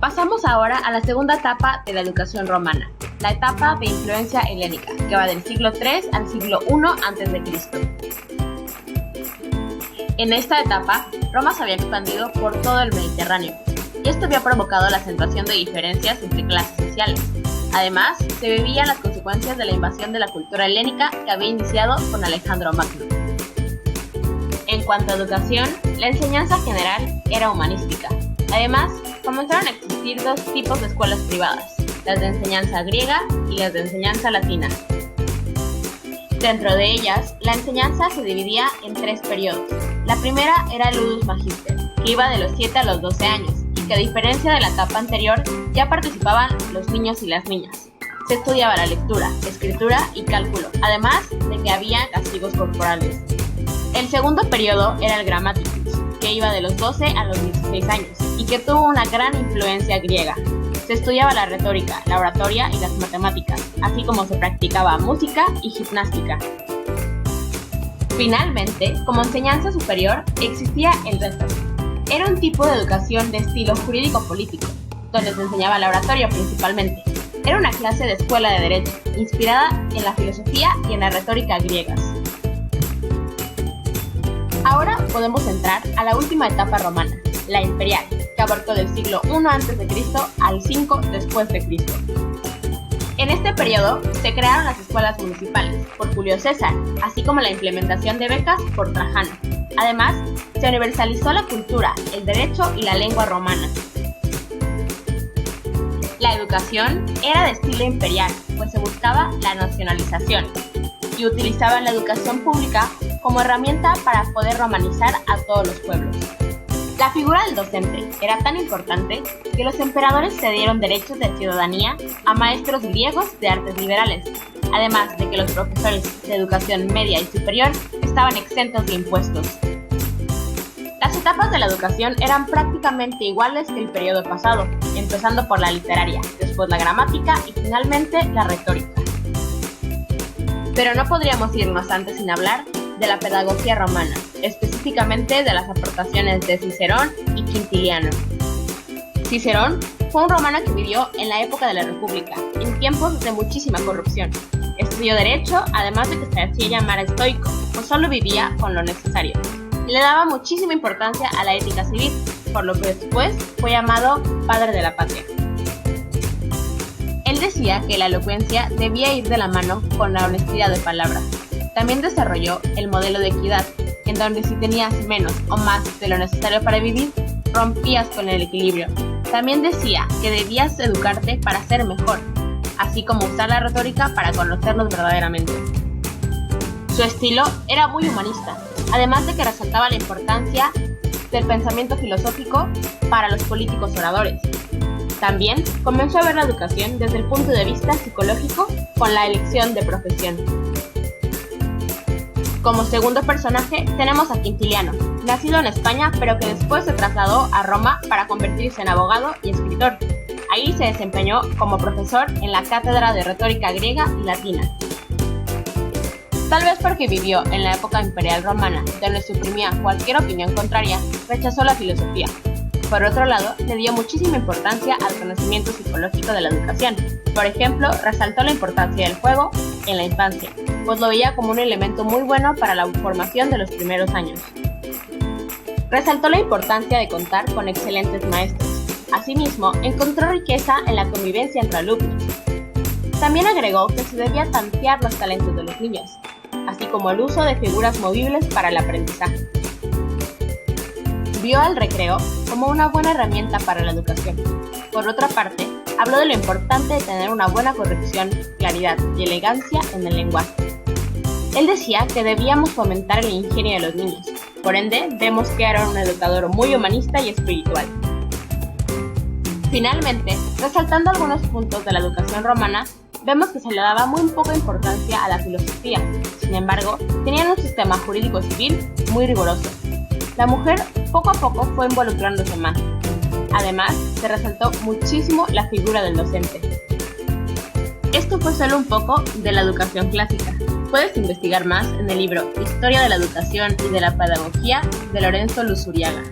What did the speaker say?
Pasamos ahora a la segunda etapa de la educación romana, la etapa de influencia helénica, que va del siglo III al siglo I a.C. En esta etapa, Roma se había expandido por todo el Mediterráneo, y esto había provocado la acentuación de diferencias entre clases sociales. Además, se vivían las consecuencias de la invasión de la cultura helénica que había iniciado con Alejandro Magno. En cuanto a educación, la enseñanza general era humanística. Además, comenzaron a existir dos tipos de escuelas privadas, las de enseñanza griega y las de enseñanza latina. Dentro de ellas, la enseñanza se dividía en 3 periodos. La primera era el ludus magister, que iba de los 7 a los 12 años, y que a diferencia de la etapa anterior, ya participaban los niños y las niñas. Se estudiaba la lectura, escritura y cálculo, además de que había castigos corporales. El segundo periodo era el grammaticus, que iba de los 12 a los 16 años, y que tuvo una gran influencia griega. Se estudiaba la retórica, la oratoria y las matemáticas, así como se practicaba música y gimnástica. Finalmente, como enseñanza superior, existía el rhetoric. Era un tipo de educación de estilo jurídico-político, donde se enseñaba la oratoria principalmente. Era una clase de escuela de derecho, inspirada en la filosofía y en la retórica griegas. Ahora podemos entrar a la última etapa romana, la imperial, que abarcó del siglo I a.C. al 5 después de Cristo. En este periodo se crearon las escuelas municipales por Julio César, así como la implementación de becas por Trajano. Además, se universalizó la cultura, el derecho y la lengua romana. La educación era de estilo imperial, pues se buscaba la nacionalización y utilizaban la educación pública como herramienta para poder romanizar a todos los pueblos. La figura del docente era tan importante que los emperadores cedieron derechos de ciudadanía a maestros griegos de artes liberales, además de que los profesores de educación media y superior estaban exentos de impuestos. Las etapas de la educación eran prácticamente iguales que el periodo pasado, empezando por la literaria, después la gramática y finalmente la retórica. Pero no podríamos irnos antes sin hablar de la pedagogía romana, específicamente de las aportaciones de Cicerón y Quintiliano. Cicerón fue un romano que vivió en la época de la República, en tiempos de muchísima corrupción. Estudió Derecho, además de que se hacía llamar estoico, pues solo vivía con lo necesario. Y le daba muchísima importancia a la ética civil, por lo que después fue llamado padre de la patria. Él decía que la elocuencia debía ir de la mano con la honestidad de palabra. También desarrolló el modelo de equidad, en donde si tenías menos o más de lo necesario para vivir, rompías con el equilibrio. También decía que debías educarte para ser mejor, así como usar la retórica para conocernos verdaderamente. Su estilo era muy humanista, además de que resaltaba la importancia del pensamiento filosófico para los políticos oradores. También comenzó a ver la educación desde el punto de vista psicológico con la elección de profesión. Como segundo personaje tenemos a Quintiliano, nacido en España pero que después se trasladó a Roma para convertirse en abogado y escritor. Ahí se desempeñó como profesor en la cátedra de retórica griega y latina. Tal vez porque vivió en la época imperial romana, donde suprimía cualquier opinión contraria, rechazó la filosofía. Por otro lado, le dio muchísima importancia al conocimiento psicológico de la educación. Por ejemplo, resaltó la importancia del juego en la infancia, pues lo veía como un elemento muy bueno para la formación de los primeros años. Resaltó la importancia de contar con excelentes maestros. Asimismo, encontró riqueza en la convivencia entre alumnos. También agregó que se debía tantear los talentos de los niños, así como el uso de figuras movibles para el aprendizaje. Vio al recreo como una buena herramienta para la educación. Por otra parte, habló de lo importante de tener una buena corrección, claridad y elegancia en el lenguaje. Él decía que debíamos fomentar el ingenio de los niños. Por ende, vemos que era un educador muy humanista y espiritual. Finalmente, resaltando algunos puntos de la educación romana, vemos que se le daba muy poca importancia a la filosofía. Sin embargo, tenían un sistema jurídico civil muy riguroso. La mujer poco a poco fue involucrándose más. Además, se resaltó muchísimo la figura del docente. Esto fue solo un poco de la educación clásica. Puedes investigar más en el libro Historia de la Educación y de la Pedagogía de Lorenzo Luzuriaga.